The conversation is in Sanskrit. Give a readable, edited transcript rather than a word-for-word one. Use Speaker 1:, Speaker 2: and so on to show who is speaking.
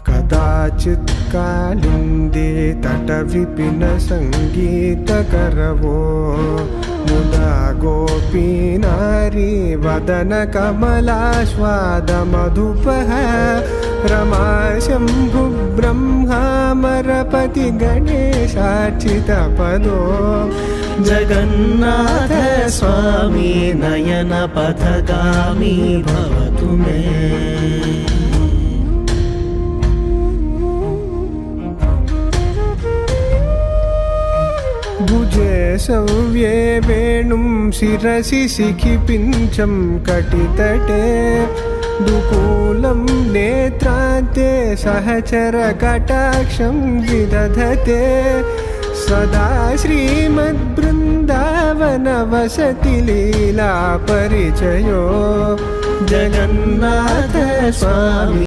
Speaker 1: कदाचित् कालिन्दे तटविपिन सङ्गीतकरवो मुदा गोपी नारी वदन कमलास्वादमधुपः रमा शम्भु ब्रह्मामरपति गणेशार्चितपदो
Speaker 2: जगन्नाथ स्वामी नयन पथगामी भवतु मे।
Speaker 1: भुजे सव्ये वेणुं शिरसि शिखिपिञ्चं कटितटे दुकूलं नेत्रान्ते सहचरकटाक्षं विदधते सदा श्रीमद्बृन्दावनवसति लीला परिचयो
Speaker 2: जगन्नाथ स्वामी।